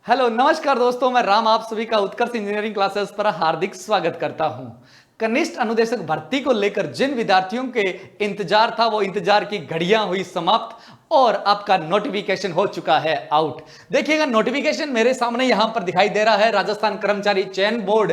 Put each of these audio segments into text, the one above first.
Hello नमस्कार दोस्तों, मैं राम आप सभी का उत्कर्ष इंजीनियरिंग क्लासेस पर हार्दिक स्वागत करता हूं। कनिष्ठ अनुदेशक भर्ती को लेकर जिन विद्यार्थियों के इंतजार था वो इंतजार की घड़ियां हुई समाप्त और आपका नोटिफिकेशन हो चुका है आउट। देखिएगा नोटिफिकेशन मेरे सामने यहां पर दिखाई दे रहा है। राजस्थान कर्मचारी चयन बोर्ड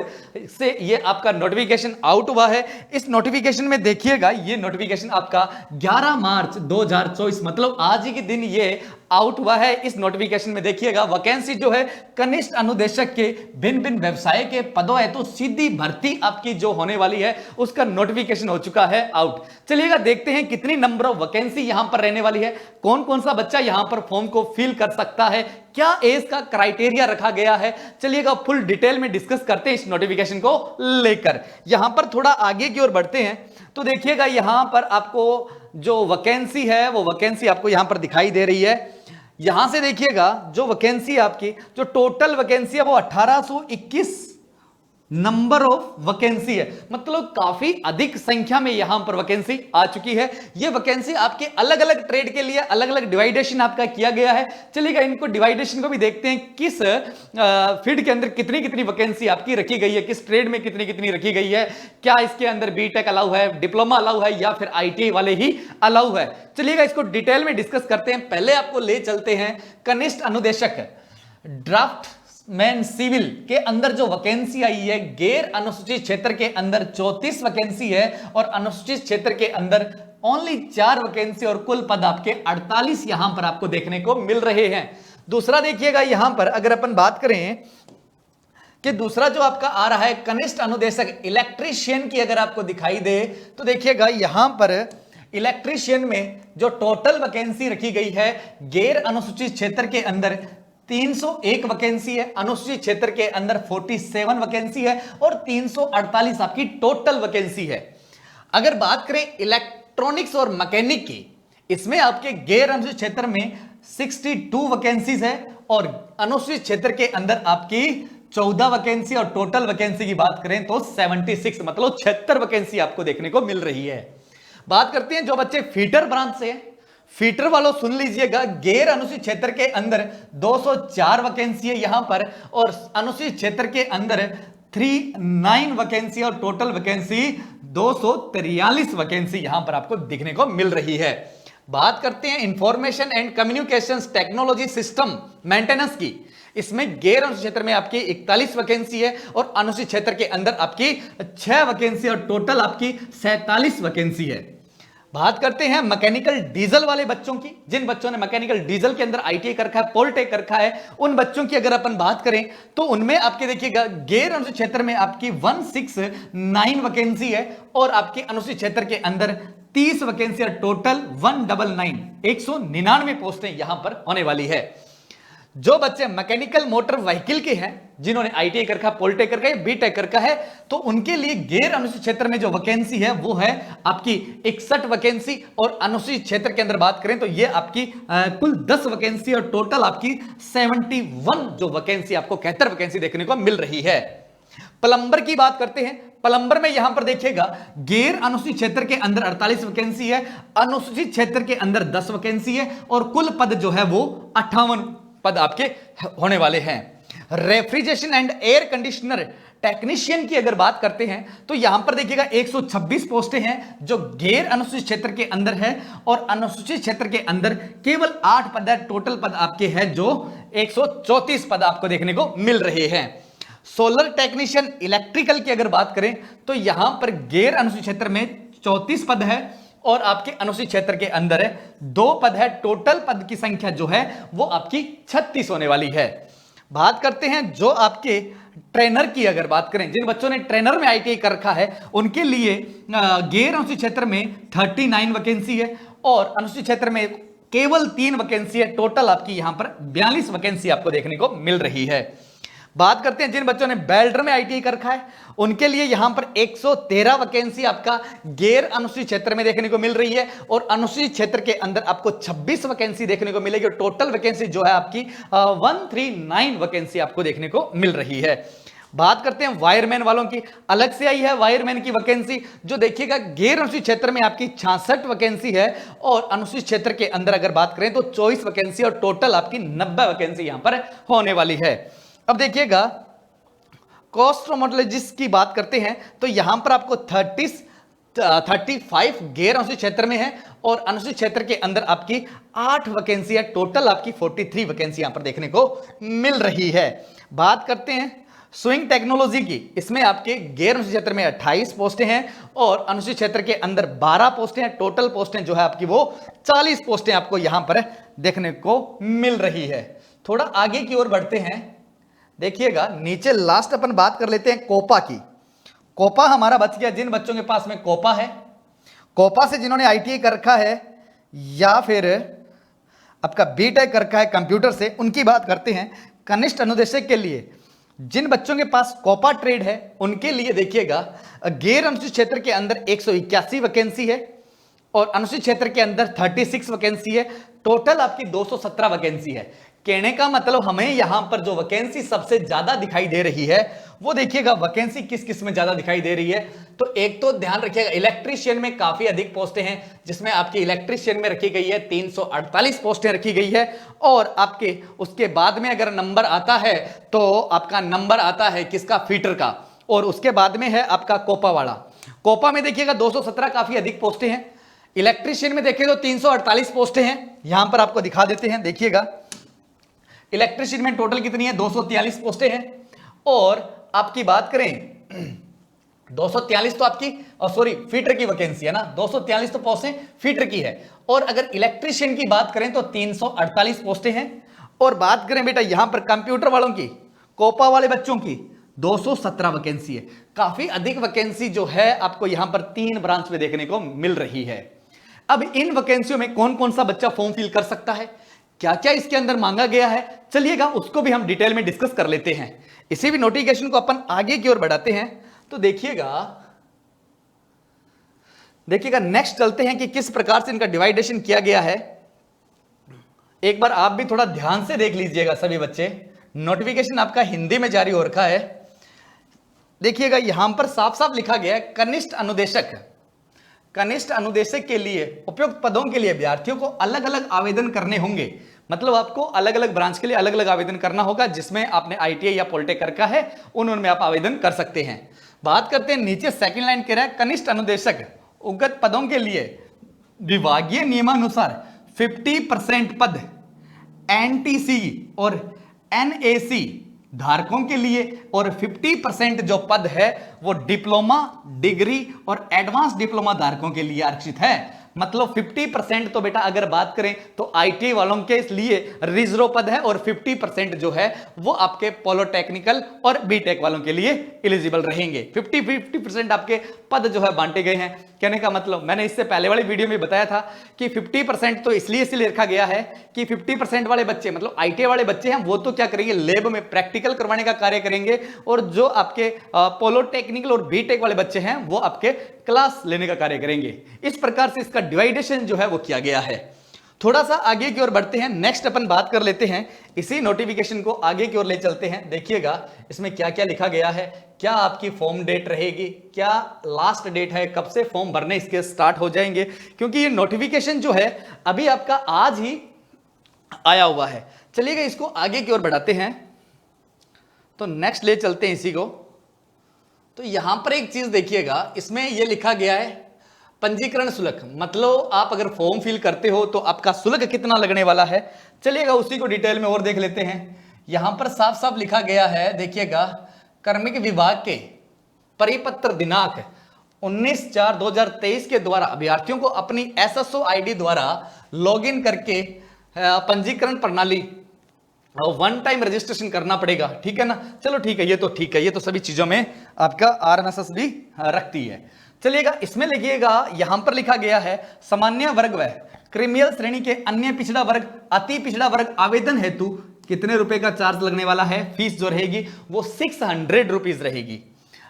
से ये आपका नोटिफिकेशन आउट हुआ है। इस नोटिफिकेशन में देखिएगा ये नोटिफिकेशन आपका 11 मार्च 2024 मतलब आज ही के दिन ये आउट हुआ है। इस नोटिफिकेशन में देखिएगा वैकेंसी जो है कनिष्ठ अनुदेशक के भिन्न भिन्न व्यवसाय के पदों है, तो सीधी भर्ती आपकी जो होने वाली है उसका नोटिफिकेशन हो चुका है आउट। चलिएगा देखते हैं कितनी नंबर ऑफ वैकेंसी यहां पर रहने वाली है, कौन कौन सा बच्चा यहां पर फॉर्म को फिल कर सकता है, क्या एज का क्राइटेरिया रखा गया है। चलिएगा फुल डिटेल में डिस्कस करते हैं इस नोटिफिकेशन को लेकर। यहां पर थोड़ा आगे की ओर बढ़ते हैं तो देखिएगा यहां पर आपको जो वैकेंसी है वो वैकेंसी आपको यहां पर दिखाई दे रही है। यहां से देखिएगा जो वैकेंसी आपकी जो टोटल वैकेंसी है वो 1821 नंबर ऑफ वैकेंसी है, मतलब काफी अधिक संख्या में यहां पर वैकेंसी आ चुकी है। यह वैकेंसी आपके अलग अलग ट्रेड के लिए अलग अलग डिवाइडेशन आपका किया गया है। चलिएगा इनको डिवाइडेशन को भी देखते हैं, किस फील्ड के अंदर कितनी कितनी वैकेंसी आपकी रखी गई है, किस ट्रेड में कितनी कितनी रखी गई है, क्या इसके अंदर बीटेक अलाउ है, डिप्लोमा अलाउ है या फिर आईटीआई वाले ही अलाउ है। चलिएगा इसको डिटेल में डिस्कस करते हैं। पहले आपको ले चलते हैं कनिष्ठ अनुदेशक ड्राफ्ट मैन सिविल के अंदर जो वैकेंसी आई है, गैर अनुसूचित क्षेत्र के अंदर 34 वैकेंसी है और अनुसूचित क्षेत्र के अंदर ओनली 4 वैकेंसी और कुल पद आपके 48 यहां पर आपको देखने को मिल रहे हैं। दूसरा देखिएगा यहां पर अगर अपन बात करें कि दूसरा जो आपका आ रहा है कनिष्ठ अनुदेशक इलेक्ट्रीशियन की अगर आपको दिखाई दे तो देखिएगा यहां पर इलेक्ट्रीशियन में जो टोटल वैकेंसी रखी गई है गैर अनुसूचित क्षेत्र के अंदर 301 वैकेंसी है, अनुसूचित क्षेत्र के अंदर 47 वैकेंसी है और 348 आपकी टोटल वैकेंसी है। अगर बात करें इलेक्ट्रॉनिक्स और मैकेनिक की, इसमें आपके गैर अनुसूचित क्षेत्र में 62 वैकेंसीज है और अनुसूचित क्षेत्र के अंदर आपकी 14 वैकेंसी और टोटल वैकेंसी की बात करें तो 76 मतलब 76 वैकेंसी आपको देखने को मिल रही है। बात करते हैं जो बच्चे फीटर ब्रांच से, फीटर वालों सुन लीजिएगा, गैर अनुसूचित क्षेत्र के अंदर 204 वैकेंसी है यहां पर और अनुसूचित क्षेत्र के अंदर 39 वैकेंसी और टोटल वैकेंसी 243 वैकेंसी यहां पर आपको दिखने को मिल रही है। बात करते हैं information and communications technology system maintenance की, इसमें गैर अनुसूचित क्षेत्र में आपकी 41 वैकेंसी है और अनुसूचित क्षेत्र के अंदर आपकी 6 वैकेंसी और टोटल आपकी 47 वैकेंसी है। बात करते हैं मैकेनिकल डीजल वाले बच्चों की, जिन बच्चों ने मैकेनिकल डीजल के अंदर आईटीआई कर रखा है, पॉलिटेक कर रखा है, उन बच्चों की अगर अपन बात करें तो उनमें आपके देखिएगा गैर अनुसूचित क्षेत्र में आपकी 169 वैकेंसी है और आपके अनुसूचित क्षेत्र के अंदर 30 वैकेंसी और टोटल 199 पोस्टें यहां पर होने वाली है। जो बच्चे मैकेनिकल मोटर व्हीकल के हैं, जिन्होंने आईटीआई कर रखा, पॉलिटेक कर रखा है, बीटेक कर रखा है, तो उनके लिए गैर अनुसूचित क्षेत्र में जो वैकेंसी है वो है आपकी 61 वैकेंसी और अनुसूचित क्षेत्र के अंदर बात करें तो ये आपकी कुल 10 वैकेंसी और टोटल आपकी 71 जो वैकेंसी आपको 71 वैकेंसी देखने को मिल रही है। प्लम्बर की बात करते हैं, प्लम्बर में यहां पर देखिएगा गैर अनुसूचित क्षेत्र के अंदर 48 वैकेंसी है, अनुसूचित क्षेत्र के अंदर 10 वैकेंसी है और कुल पद जो है वो 58 पद आपके होने वाले हैं। Refrigeration and air conditioner technician की अगर बात करते हैं तो यहां पर देखिएगा 126 पोस्टें हैं जो गैर अनुसूचित क्षेत्र के अंदर है और अनुसूचित क्षेत्र के अंदर केवल 8 पद है, टोटल पद आपके हैं जो 134 पद आपको देखने को मिल रहे हैं। सोलर टेक्नीशियन इलेक्ट्रिकल की अगर बात करें तो यहां पर गैर अनुसूचित क्षेत्र में 34 पद है और आपके अनुसूचित क्षेत्र के अंदर 2 पद है, टोटल पद की संख्या जो है वो आपकी 36 होने वाली है। बात करते हैं जो आपके ट्रेनर की अगर बात करें, जिन बच्चों ने ट्रेनर में आईटीआई कर रखा है उनके लिए गैर अनुसूचित क्षेत्र में 39 वैकेंसी है और अनुसूचित क्षेत्र में केवल 3 वैकेंसी है, टोटल आपकी यहां पर 42 वैकेंसी आपको देखने को मिल रही है। बात करते हैं जिन बच्चों ने बेल्डर में आईटीआई कर रखा है उनके लिए यहां पर 113 वैकेंसी आपका गैर अनुसूचित क्षेत्र में देखने को मिल रही है और अनुसूचित क्षेत्र के अंदर आपको 26 वैकेंसी देखने को मिलेगी और टोटल वैकेंसी जो है आपकी 139 वैकेंसी आपको देखने को मिल रही है। बात करते हैं वायरमैन वालों की, अलग से आई है वायरमैन की वैकेंसी, जो देखिएगा गैर अनुसूचित क्षेत्र में आपकी 66 वैकेंसी है और अनुसूचित क्षेत्र के अंदर अगर बात करें तो 24 वैकेंसी और टोटल आपकी 90 वैकेंसी यहां पर होने वाली है। अब देखिएगा कॉस्ट्रोमोटोलॉजिस्ट की बात करते हैं तो यहां पर आपको 35 गैर अनुसूचित क्षेत्र में है और अनुसूचित क्षेत्र के अंदर आपकी 8 वैकेंसी है, टोटल आपकी 43 वैकेंसी यहां पर देखने को मिल रही है। बात करते हैं स्विंग टेक्नोलॉजी की, इसमें आपके गैर अनुसूचित क्षेत्र में 28 पोस्टें हैं और अनुसूचित क्षेत्र के अंदर 12 पोस्टें हैं, टोटल पोस्टें जो है आपकी वो 40 पोस्टें आपको यहां पर देखने को मिल रही है। थोड़ा आगे की ओर बढ़ते हैं, देखिएगा नीचे लास्ट अपन बात कर लेते हैं कोपा की। कोपा हमारा बच गया, जिन बच्चों के पास में कोपा है, कोपा से जिन्होंने आईटीआई कर रखा है या फिर आपका बीटेक कर रखा है कंप्यूटर से, उनकी बात करते हैं। कनिष्ठ अनुदेशक के लिए जिन बच्चों के पास कोपा ट्रेड है उनके लिए देखिएगा गैर अनुसूचित क्षेत्र के अंदर 181 वैकेंसी है और अनुसूचित क्षेत्र के अंदर 36 वैकेंसी है, टोटल आपकी 217 वैकेंसी है। कहने का मतलब हमें यहां पर जो वैकेंसी सबसे ज्यादा दिखाई दे रही है वो देखिएगा वैकेंसी किस किस में ज्यादा दिखाई दे रही है। तो एक तो ध्यान रखिएगा इलेक्ट्रीशियन में काफी अधिक पोस्टें हैं, जिसमें आपकी इलेक्ट्रीशियन में रखी गई है 348 पोस्टें रखी गई है और आपके उसके बाद में अगर नंबर आता है तो आपका नंबर आता है किसका, फीटर का, और उसके बाद में है आपका कोपा वाला। कोपा में देखिएगा 217 काफी अधिक पोस्टें हैं, इलेक्ट्रीशियन में देखें तो 348 पोस्टें हैं। यहां पर आपको दिखा देते हैं, देखिएगा इलेक्ट्रीशियन में टोटल कितनी है, 243 पोस्टें हैं और आपकी बात करें 243 तो आपकी सॉरी फीटर की वैकेंसी है ना, 243 तो पोस्टें फीटर की है और अगर इलेक्ट्रीशियन की बात करें तो 348 पोस्टें हैं और बात करें बेटा यहां पर कंप्यूटर वालों की, कोपा वाले बच्चों की 217 वैकेंसी है। काफी अधिक वैकेंसी जो है आपको यहां पर 3 ब्रांच में देखने को मिल रही है। अब इन वैकेंसियों में कौन कौन सा बच्चा फॉर्म फिल कर सकता है, क्या क्या इसके अंदर मांगा गया है, चलिएगा उसको भी हम डिटेल में डिस्कस कर लेते हैं। इसी भी नोटिफिकेशन को अपन आगे की ओर बढ़ाते हैं तो देखिएगा नेक्स्ट चलते हैं कि किस प्रकार से इनका डिवाइडेशन किया गया है। एक बार आप भी थोड़ा ध्यान से देख लीजिएगा सभी बच्चे, नोटिफिकेशन आपका हिंदी में जारी हो रखा है। देखिएगा यहां पर साफ साफ लिखा गया है कनिष्ठ अनुदेशक, कनिष्ठ अनुदेशक के लिए उपयुक्त पदों के लिए विद्यार्थियों को अलग अलग आवेदन करने होंगे। मतलब आपको अलग अलग ब्रांच के लिए अलग अलग आवेदन करना होगा, जिसमें आपने आईटीआई या पॉलिटेक कर रखा है उनमें आप आवेदन कर सकते हैं। बात करते हैं नीचे सेकंड लाइन कह रहा है कनिष्ठ अनुदेशक उक्त पदों के लिए विभागीय नियमानुसार 50% पद एनटीसी और एनएसी धारकों के लिए और 50% जो पद है वो डिप्लोमा, डिग्री और एडवांस डिप्लोमा धारकों के लिए आरक्षित है। मतलब 50% तो बेटा अगर बात करें तो आईटीआई वालों के लिए रिजर्व पद है और 50% जो है वो आपके पॉलिटेक्निकल और बीटेक वालों के लिए एलिजिबल रहेंगे। 50% आपके पद जो है बांटे गए हैं। कहने का मतलब मैंने इससे पहले वाली वीडियो में बताया था कि 50% तो इसलिए रखा गया है कि 50% वाले बच्चे मतलब आईटीआई वाले बच्चे हैं वो तो क्या करेंगे, लेब में प्रैक्टिकल करवाने का कार्य करेंगे और जो आपके पॉलिटेक्निकल और बीटेक वाले बच्चे हैं वो आपके क्लास लेने का कार्य करेंगे। इस प्रकार से इसका डिवाइडेशन जो है वो किया गया है। थोड़ा सा आगे की ओर बढ़ते हैं, नेक्स्ट अपन बात कर लेते हैं, इसी नोटिफिकेशन को आगे की ओर ले चलते हैं। देखिएगा इसमें क्या क्या लिखा गया है, क्या आपकी फॉर्म डेट रहेगी, क्या लास्ट डेट है, कब से फॉर्म भरने इसके स्टार्ट हो जाएंगे, क्योंकि ये नोटिफिकेशन जो है अभी आपका आज ही आया हुआ है। चलिएगा इसको आगे की ओर बढ़ाते हैं, तो नेक्स्ट ले चलते हैं इसी को। तो यहां पर एक चीज देखिएगा, इसमें यह लिखा गया है पंजीकरण शुल्क, मतलब आप अगर फॉर्म फिल करते हो तो आपका शुल्क कितना लगने वाला है। चलिएगा उसी को डिटेल में और देख लेते हैं। यहां पर साफ साफ लिखा गया है, देखिएगा कार्मिक विभाग के परिपत्र दिनांक 19/4/2023 के द्वारा अभ्यर्थियों को अपनी एसएसओ आईडी द्वारा लॉगिन करके पंजीकरण प्रणाली वन टाइम रजिस्ट्रेशन करना पड़ेगा। ठीक है ना, चलो ठीक है, ये तो ठीक है, ये तो सभी चीजों में आपका आरएमएसएस भी रखती है। चलिएगा इसमें लिखिएगा, यहां पर लिखा गया है सामान्य वर्ग व क्रिमिनल श्रेणी के अन्य पिछड़ा वर्ग, अति पिछड़ा वर्ग आवेदन हेतु कितने रुपए का चार्ज लगने वाला है, फीस जो रहेगी वो 600 रुपीज रहेगी।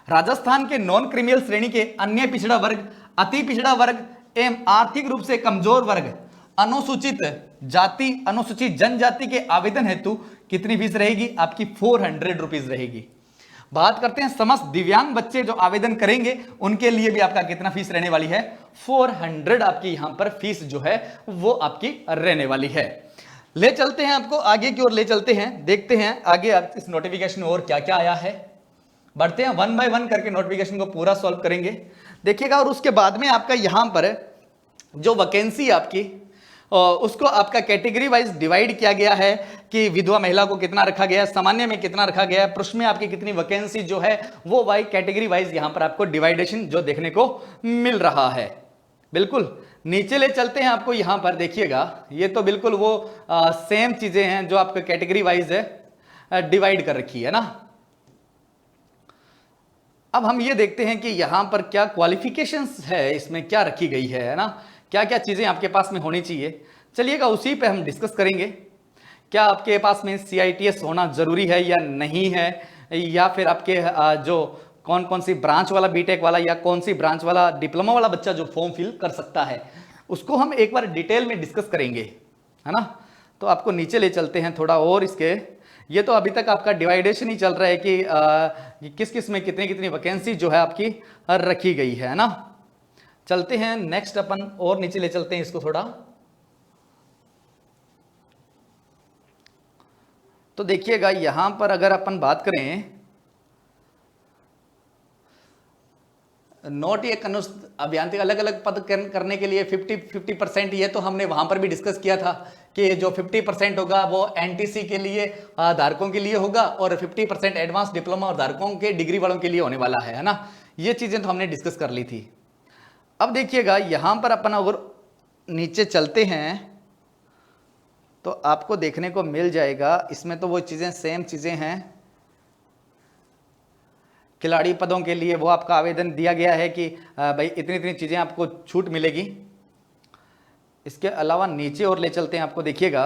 राजस्थान के नॉन क्रिमिनल श्रेणी के अन्य पिछड़ा वर्ग, अति पिछड़ा वर्ग एवं आर्थिक रूप से कमजोर वर्ग, अनुसूचित जाति, अनुसूचित जनजाति के आवेदन हेतु कितनी फीस रहेगी, आपकी 400 रुपीज रहेगी। बात करते हैं समस्त दिव्यांग बच्चे जो आवेदन करेंगे उनके लिए भी आपका कितना फीस रहने वाली है, 400 आपकी यहां पर फीस जो है वो आपकी रहने वाली है। ले चलते हैं आपको आगे की ओर ले चलते हैं, देखते हैं आगे इस नोटिफिकेशन में और क्या क्या आया है। बढ़ते हैं 1 बाय 1 करके नोटिफिकेशन को पूरा सॉल्व करेंगे, देखिएगा। और उसके बाद में आपका यहां पर जो वैकेंसी आपकी उसको आपका कैटेगरी वाइज डिवाइड किया गया है कि विधवा महिला को कितना रखा गया है, सामान्य में कितना रखा गया है, पुरुष में आपकी कितनी वैकेंसी जो है वो वाई कैटेगरी वाइज यहां पर आपको डिवाइडेशन जो देखने को मिल रहा है। बिल्कुल नीचे ले चलते हैं आपको, यहां पर देखिएगा ये तो बिल्कुल वो सेम चीजें हैं जो आपको कैटेगरी वाइज है डिवाइड कर रखी है ना। अब हम ये देखते हैं कि यहां पर क्या क्वालिफिकेशंस है, इसमें क्या रखी गई है ना, क्या क्या चीजें आपके पास में होनी चाहिए। चलिएगा उसी पे हम डिस्कस करेंगे। क्या आपके पास में CITS होना जरूरी है या नहीं है, या फिर आपके जो कौन कौन सी ब्रांच वाला बीटेक वाला या कौन सी ब्रांच वाला डिप्लोमा वाला बच्चा जो फॉर्म फिल कर सकता है, उसको हम एक बार डिटेल में डिस्कस करेंगे, है ना। तो आपको नीचे ले चलते हैं थोड़ा और इसके, ये तो अभी तक आपका डिवाइडेशन ही चल रहा है कि किस किस में कितनी कितनी वैकेंसी जो है आपकी रखी गई है ना। चलते हैं नेक्स्ट अपन और नीचे ले चलते हैं इसको थोड़ा। तो देखिएगा यहां पर अगर अपन बात करें नोट ये अभियांत्रिक अलग अलग पद करने के लिए 50% ये तो हमने वहां पर भी डिस्कस किया था कि जो 50% होगा वो NTC के लिए धारकों के लिए होगा और 50% एडवांस डिप्लोमा और धारकों के डिग्री वालों के लिए होने वाला है ना। ये चीजें तो हमने डिस्कस कर ली थी। अब देखिएगा यहां पर अपन अगर नीचे चलते हैं तो आपको देखने को मिल जाएगा, इसमें तो वो चीजें सेम चीजें हैं। खिलाड़ी पदों के लिए वो आपका आवेदन दिया गया है कि भाई इतनी इतनी चीजें आपको छूट मिलेगी। इसके अलावा नीचे और ले चलते हैं आपको, देखिएगा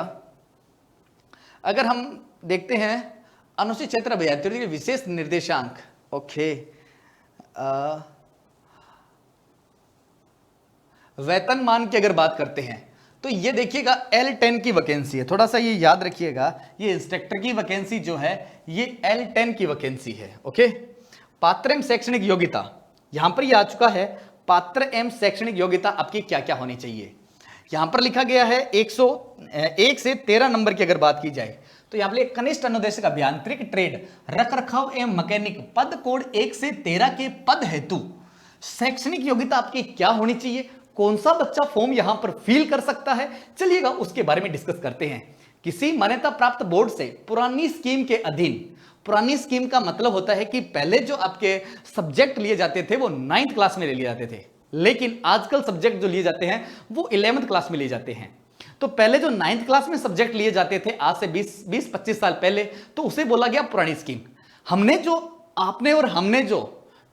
अगर हम देखते हैं अनुसूचित क्षेत्र अभ्यर्थियों के विशेष निर्देशांक, ओके, वेतनमान की अगर बात करते हैं तो ये देखिएगा L10 की वैकेंसी है, थोड़ा सा ये याद रखिएगा, ये इंस्ट्रक्टर की वैकेंसी जो है ये L10 की वैकेंसी है। ओके, पात्र एवं शैक्षणिक योग्यता यहां पर ये आ चुका है। पात्र एवं शैक्षणिक योग्यता आपकी क्या क्या होनी चाहिए, यहां पर लिखा गया है 101 से 13 नंबर की अगर बात की जाए तो यहां पर कनिष्ठ अनुदेशक अभियांत्रिक ट्रेड रख रखाव एवं मैकेनिक पद कोड 1 से 13 के पद हेतु शैक्षणिक योग्यता आपकी क्या होनी चाहिए, कौन सा बच्चा फॉर्म यहां पर फिल कर सकता है, चलिएगा उसके बारे में डिस्कस करते हैं। किसी मान्यता प्राप्त बोर्ड से पुरानी स्कीम के अधीन, पुरानी स्कीम का मतलब होता है कि पहले जो आपके सब्जेक्ट लिए जाते थे वो 9th क्लास में ले लिए जाते थे, लेकिन आजकल सब्जेक्ट जो लिए जाते हैं वो 11th क्लास में लिए जाते हैं। तो पहले जो 9th क्लास में सब्जेक्ट लिए जाते थे आज से 20-25 साल पहले, तो उसे बोला गया पुरानी स्कीम। हमने जो आपने और हमने जो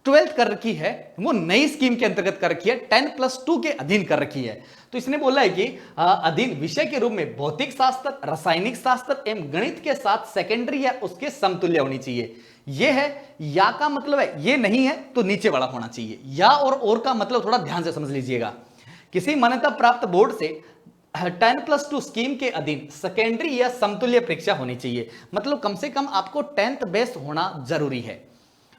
12th कर रखी है वो नई स्कीम के अंतर्गत कर रखी है, 10+2 के अधीन कर रखी है। तो इसने बोला है कि अधीन विषय के रूप में भौतिक शास्त्र, रासायनिक शास्त्र एवं गणित के साथ सेकेंडरी या उसके समतुल्य होनी चाहिए। यह है, या का मतलब है ये नहीं है तो नीचे वाला होना चाहिए। या और का मतलब थोड़ा ध्यान से समझ लीजिएगा। किसी मान्यता प्राप्त बोर्ड से 10+2 स्कीम के अधीन सेकेंडरी या समतुल्य परीक्षा होनी चाहिए, मतलब कम से कम आपको 10th बेस होना जरूरी है।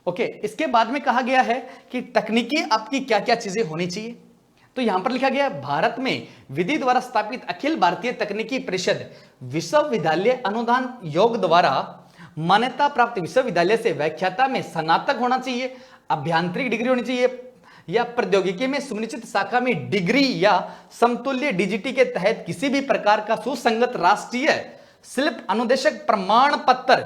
ओके, इसके बाद में कहा गया है कि तकनीकी आपकी क्या क्या चीजें होनी चाहिए। तो यहां पर लिखा गया भारत में विधि द्वारा स्थापित अखिल भारतीय तकनीकी परिषद विश्वविद्यालय अनुदान योग द्वारा मान्यता प्राप्त विश्वविद्यालय से व्याख्याता में स्नातक होना चाहिए, अभ्यांतरिक डिग्री होनी चाहिए, या प्रौद्योगिकी में सुनिश्चित शाखा में डिग्री या समतुल्य DGT के तहत किसी भी प्रकार का सुसंगत राष्ट्रीय शिल्प अनुदेशक प्रमाण पत्र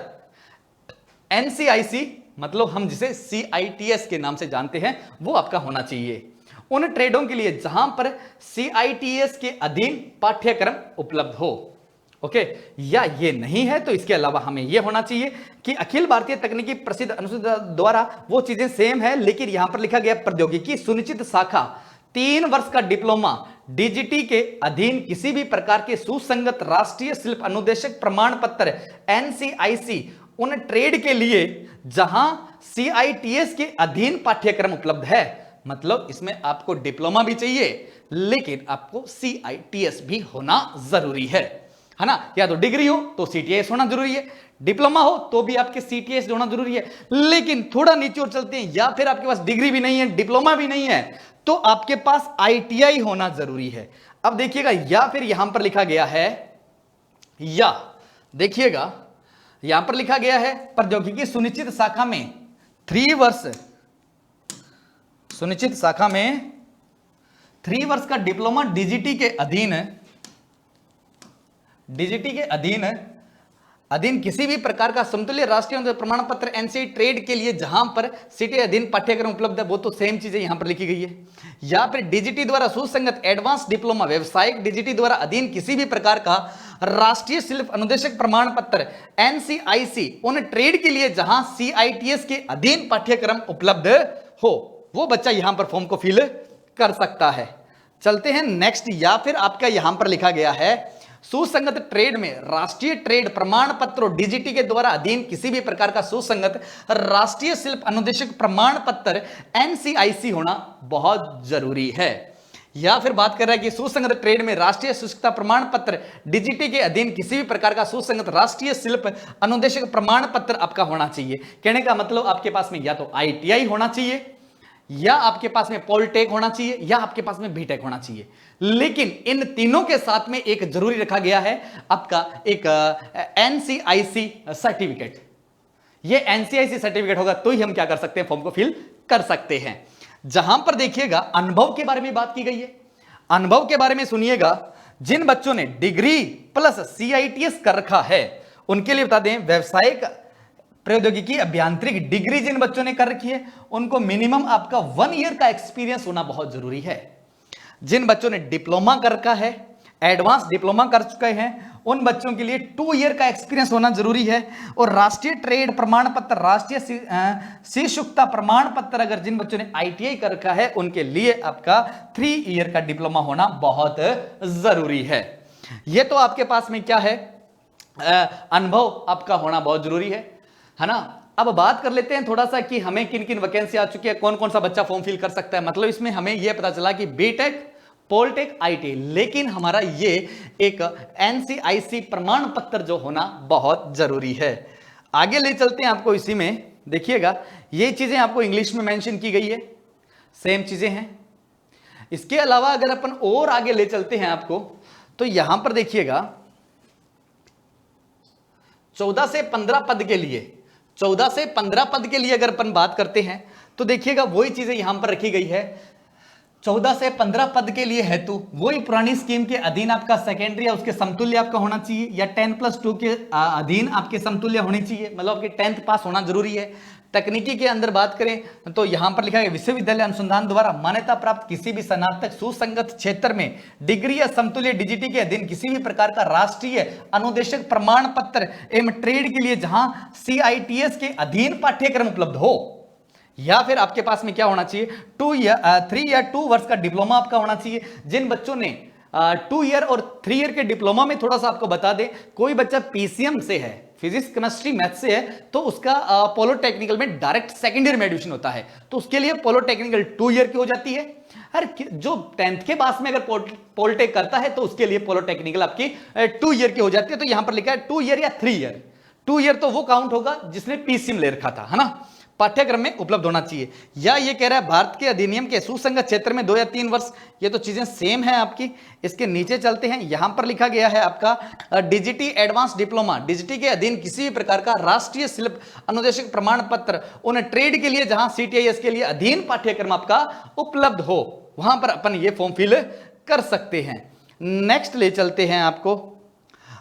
NCIC, मतलब हम जिसे CITS के नाम से जानते हैं, वो आपका होना चाहिए उन ट्रेडों के लिए जहां पर CITS के अधीन पाठ्यक्रम उपलब्ध हो। ओके, या ये नहीं है तो इसके अलावा हमें यह होना चाहिए कि अखिल भारतीय तकनीकी प्रसिद्ध अनुसूचित द्वारा, वो चीजें सेम है लेकिन यहां पर लिखा गया प्रौद्योगिकी सुनिश्चित शाखा 3 वर्ष का डिप्लोमा DGT के अधीन किसी भी प्रकार के सुसंगत राष्ट्रीय शिल्प अनुदेशक प्रमाण पत्र NCIC उन ट्रेड के लिए जहां CITS के अधीन पाठ्यक्रम उपलब्ध है। मतलब इसमें आपको डिप्लोमा भी चाहिए लेकिन आपको CITS भी होना जरूरी है। है ना। या तो डिग्री हो तो सीटीएस होना जरूरी है, डिप्लोमा हो तो भी आपके सीटीएस होना जरूरी है। लेकिन थोड़ा नीचे और चलते हैं, या फिर आपके पास डिग्री भी नहीं है, डिप्लोमा भी नहीं है, तो आपके पास आईटीआई होना जरूरी है। अब देखिएगा, या फिर यहां पर लिखा गया है, या देखिएगा यहां पर लिखा गया है प्रौद्योगिकी सुनिश्चित शाखा में 3 वर्ष, सुनिश्चित शाखा में 3 वर्ष का डिप्लोमा डीजीटी के अधीन, डीजीटी के अधीन किसी भी प्रकार का समतुल्य राष्ट्रीय प्रमाण पत्र एनसीआई ट्रेड के लिए जहां पर सीटी अधीन पाठ्यक्रम उपलब्ध है, वो तो सेम चीजें यहां पर लिखी गई है। या फिर डीजीटी द्वारा सुसंगत एडवांस डिप्लोमा व्यवसायिक डीजीटी द्वारा अधीन किसी भी प्रकार का राष्ट्रीय शिल्प अनुदेशक प्रमाण पत्र एनसीआईसी उन ट्रेड के लिए जहां सीआईटीएस के अधीन पाठ्यक्रम उपलब्ध हो, वो बच्चा यहां पर फॉर्म को फिल कर सकता है। चलते हैं नेक्स्ट। या फिर आपका यहां पर लिखा गया है सुसंगत ट्रेड में राष्ट्रीय ट्रेड प्रमाण पत्र डीजीटी के द्वारा अधीन किसी भी प्रकार का सुसंगत राष्ट्रीय शिल्प अनुदेशक प्रमाण पत्र एनसीआईसी होना बहुत जरूरी है। या फिर बात कर रहा है कि सुसंगत ट्रेड में राष्ट्रीय शुष्कता प्रमाण पत्र डीजीटी के अधीन किसी भी प्रकार का सुसंगत राष्ट्रीय शिल्प अनुदेशक प्रमाण पत्र आपका होना चाहिए। कहने का मतलब आपके पास में या तो आईटीआई होना चाहिए, या आपके पास में पॉलिटेक होना चाहिए, या आपके पास में बीटेक होना चाहिए। लेकिन इन तीनों के साथ में एक जरूरी रखा गया है आपका एक एनसीआईसी सर्टिफिकेट। ये एनसीआईसी सर्टिफिकेट होगा तो ही हम क्या कर सकते हैं, फॉर्म को फिल कर सकते हैं। जहां पर देखिएगा अनुभव के बारे में बात की गई है। अनुभव के बारे में सुनिएगा, जिन बच्चों ने डिग्री प्लस सीआईटीएस कर रखा है उनके लिए बता दें, व्यवसायिक प्रौद्योगिकी अभियांत्रिक डिग्री जिन बच्चों ने कर रखी है उनको मिनिमम आपका 1 ईयर का एक्सपीरियंस होना बहुत जरूरी है। जिन बच्चों ने डिप्लोमा कर रखा है, एडवांस डिप्लोमा कर चुके हैं, उन बच्चों के लिए 2 ईयर का एक्सपीरियंस होना जरूरी है। और राष्ट्रीय ट्रेड प्रमाण पत्र, राष्ट्रीय शीर्षुकता प्रमाण पत्र अगर जिन बच्चों ने आईटीआई कर रखा है उनके लिए आपका 3 ईयर का डिप्लोमा होना बहुत जरूरी है। यह तो आपके पास में क्या है, अनुभव आपका होना बहुत जरूरी है ना। अब बात कर लेते हैं थोड़ा सा कि हमें किन किन वैकेंसी आ चुकी है, कौन कौन सा बच्चा फॉर्म फिल कर सकता है। मतलब इसमें हमें यह पता चला कि बीटेक, पॉलिटेक, आईटी, लेकिन हमारा ये एक एनसीआईसी प्रमाण पत्र जो होना बहुत जरूरी है। आगे ले चलते हैं आपको, इसी में देखिएगा ये चीजें आपको इंग्लिश में मेंशन की गई है, सेम चीजें हैं। इसके अलावा अगर अपन और आगे ले चलते हैं आपको, तो यहां पर देखिएगा 14 से 15 पद के लिए, 14 से 15 पद के लिए अगर अपन बात करते हैं तो देखिएगा वही चीजें यहां पर रखी गई है। 14 से 15 पद के लिए हेतु वही पुरानी स्कीम के अधीन आपका सेकेंडरी या उसके समतुल्य आपका होना चाहिए, या 10+2 के अधीन आपके समतुल्य होनी चाहिए, मतलब आपके 10th पास होना जरूरी है। तकनीकी के अंदर बात करें तो यहां पर लिखा है विश्वविद्यालय अनुसंधान द्वारा मान्यता प्राप्त किसी भी स्नातक सुसंगत क्षेत्र में डिग्री या समतुल्य डीजीटी के अधीन किसी भी प्रकार का राष्ट्रीय अनुदेशक प्रमाण पत्र एवं ट्रेड के लिए जहां सीआईटीएस के अधीन पाठ्यक्रम उपलब्ध हो, या फिर आपके पास में क्या होना चाहिए, 3 या 2 वर्ष का डिप्लोमा आपका होना चाहिए। जिन बच्चों ने 2 ईयर और 3 ईयर के डिप्लोमा में, थोड़ा सा आपको बता दें, कोई बच्चा पीसीएम से है, फिजिक्स केमिस्ट्री मैथ से है, तो उसका पॉलिटेक्निकल में डायरेक्ट सेकंड ईयर में एडमिशन होता है, तो उसके लिए पॉलिटेक्निकल 2 ईयर की हो जाती है। हर जो 10th के पास में अगर पॉलिटेक करता है तो उसके लिए पॉलिटेक्निकल आपकी 2 ईयर की हो जाती है। तो यहां पर लिखा है 2 ईयर या 3 ईयर। 2 ईयर तो वो काउंट होगा जिसने पीसीएम ले रखा था, है ना, पाठ्यक्रम में उपलब्ध होना चाहिए। या ये कह रहा है भारत के अधिनियम के सुसंगत क्षेत्र में 2 या 3 वर्ष, ये तो चीजें सेम है आपकी। इसके नीचे चलते हैं, यहां पर लिखा गया है आपका डीजीटी एडवांस डिप्लोमा, डीजीटी के अधीन किसी भी प्रकार का राष्ट्रीय शिल्प अनुदेशक प्रमाण पत्र उन ट्रेड के लिए जहां सीटीआईएस के लिए अधीन पाठ्यक्रम आपका उपलब्ध हो, वहां पर अपन ये फॉर्म फिल कर सकते हैं। नेक्स्ट ले चलते हैं आपको,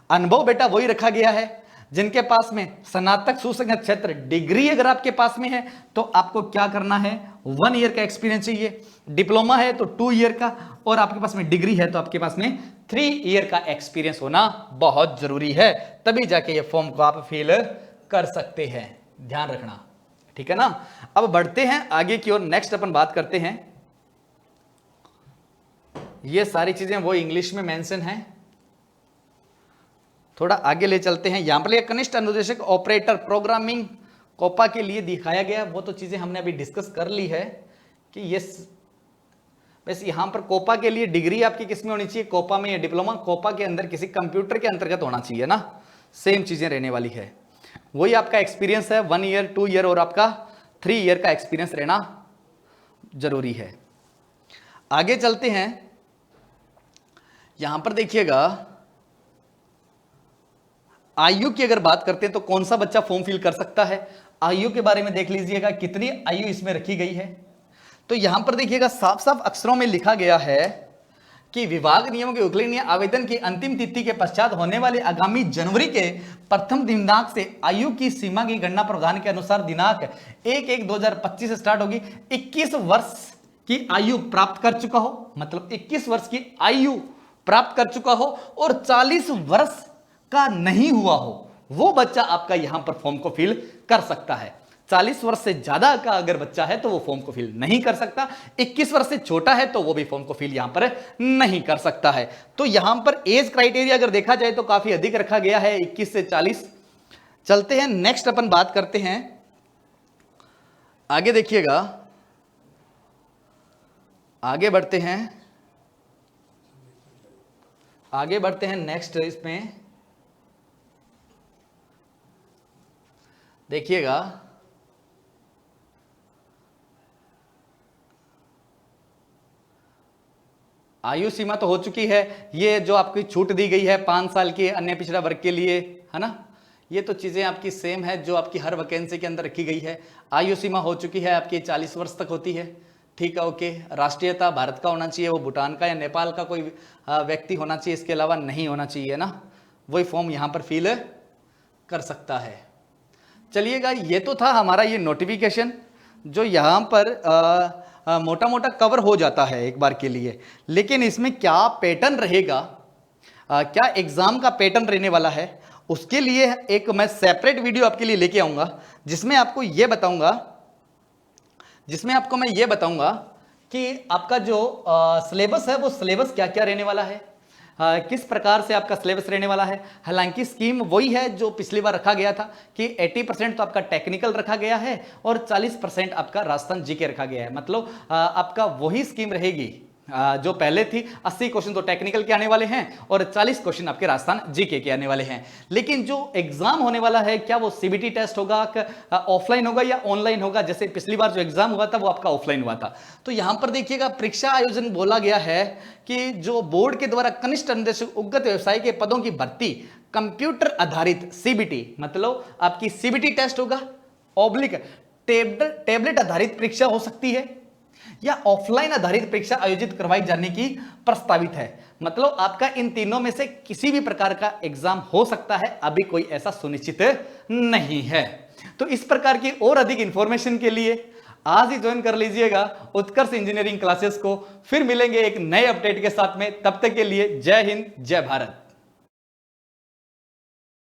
अनुभव बेटा वही रखा गया है। जिनके पास में स्नातक सुसंगत क्षेत्र डिग्री अगर आपके पास में है तो आपको क्या करना है, 1 ईयर का एक्सपीरियंस चाहिए, डिप्लोमा है तो 2 ईयर का, और आपके पास में डिग्री है तो आपके पास में 3 ईयर का एक्सपीरियंस होना बहुत जरूरी है, तभी जाके ये फॉर्म को आप फिल कर सकते हैं, ध्यान रखना, ठीक है ना। अब बढ़ते हैं आगे की ओर, नेक्स्ट अपन बात करते हैं, ये सारी चीजें वो इंग्लिश में मेंशन है, थोड़ा आगे ले चलते हैं। यहां पर कनिष्ठ अनुदेशक ऑपरेटर प्रोग्रामिंग कोपा के लिए दिखाया गया, वो तो चीजें हमने अभी डिस्कस कर ली है कि ये बस यहां पर कोपा के लिए डिग्री आपकी किस में होनी चाहिए, कोपा में या डिप्लोमा, कोपा के अंदर किसी कंप्यूटर के अंतर्गत होना चाहिए ना, सेम चीजें रहने वाली है। वही आपका एक्सपीरियंस है 1 ईयर 2 ईयर और आपका 3 ईयर का एक्सपीरियंस रहना जरूरी है। आगे चलते हैं, यहां पर देखिएगा आयु की अगर बात करते हैं तो कौन सा बच्चा फॉर्म फिल कर सकता है, आयु के बारे में देख लीजिएगा कितनी आयु इसमें रखी गई है। तो यहां पर देखिएगा साफ साफ अक्षरों में लिखा गया है कि विभाग नियमों के उल्लंघनीय आवेदन की अंतिम तिथि के पश्चात होने वाले आगामी जनवरी के प्रथम दिनांक से आयु की सीमा की गणना प्रावधान के अनुसार दिनांक 1/1/2025 से स्टार्ट होगी। 21 वर्ष की आयु प्राप्त कर चुका हो, मतलब 21 वर्ष की आयु प्राप्त कर चुका हो और 40 वर्ष का नहीं हुआ हो, वो बच्चा आपका यहां पर फॉर्म को फिल कर सकता है। 40 वर्ष से ज्यादा का अगर बच्चा है तो वो फॉर्म को फिल नहीं कर सकता, 21 वर्ष से छोटा है तो वो भी फॉर्म को फिल यहां पर नहीं कर सकता है। तो यहां पर एज क्राइटेरिया अगर देखा जाए तो काफी अधिक रखा गया है, 21 से 40। चलते हैं नेक्स्ट, अपन बात करते हैं आगे, देखिएगा आगे बढ़ते हैं नेक्स्ट, इसमें देखिएगा आयु सीमा तो हो चुकी है, ये जो आपकी छूट दी गई है 5 साल की अन्य पिछड़ा वर्ग के लिए, है ना, ये तो चीजें आपकी सेम है जो आपकी हर वैकेंसी के अंदर रखी गई है। आयु सीमा हो चुकी है आपकी 40 वर्ष तक होती है, ठीक है, ओके। राष्ट्रीयता भारत का होना चाहिए, वो भूटान का या नेपाल का कोई व्यक्ति होना चाहिए, इसके अलावा नहीं होना चाहिए ना, वही फॉर्म यहां पर फिल कर सकता है। चलिएगा, ये तो था हमारा ये नोटिफिकेशन जो यहाँ पर मोटा मोटा कवर हो जाता है एक बार के लिए, लेकिन इसमें क्या पैटर्न रहेगा, क्या एग्जाम का पैटर्न रहने वाला है, उसके लिए एक मैं सेपरेट वीडियो आपके लिए लेके आऊंगा जिसमें आपको मैं ये बताऊंगा कि आपका जो सिलेबस है वो सिलेबस क्या क्या रहने वाला है, किस प्रकार से आपका सिलेबस रहने वाला है। हालांकि स्कीम वही है जो पिछली बार रखा गया था कि 80% तो आपका टेक्निकल रखा गया है और 40% आपका राजस्थान जीके रखा गया है, मतलब आपका वही स्कीम रहेगी जो पहले थी। 80 क्वेश्चन तो टेक्निकल के आने वाले हैं और 40 क्वेश्चन आपके राजस्थान जीके के आने वाले हैं। लेकिन जो एग्जाम होने वाला है, क्या वो सीबीटी टेस्ट होगा, ऑफलाइन होगा या ऑनलाइन होगा, जैसे पिछली बार जो एग्जाम हुआ था वो आपका ऑफलाइन हुआ था। तो यहां पर देखिएगा परीक्षा आयोजन बोला गया है कि जो बोर्ड के द्वारा कनिष्ठ अनुदेशक उद्गत व्यवसाय के पदों की भर्ती कंप्यूटर आधारित सीबीटी, मतलब आपकी सीबीटी टेस्ट होगा, ऑब्लिक टेबलेट आधारित परीक्षा हो सकती है या ऑफलाइन आधारित परीक्षा आयोजित करवाई जाने की प्रस्तावित है। मतलब आपका इन तीनों में से किसी भी प्रकार का एग्जाम हो सकता है, अभी कोई ऐसा सुनिश्चित नहीं है। तो इस प्रकार की और अधिक इंफॉर्मेशन के लिए आज ही ज्वाइन कर लीजिएगा उत्कर्ष इंजीनियरिंग क्लासेस को। फिर मिलेंगे एक नए अपडेट के साथ में, तब तक के लिए जय हिंद जय भारत।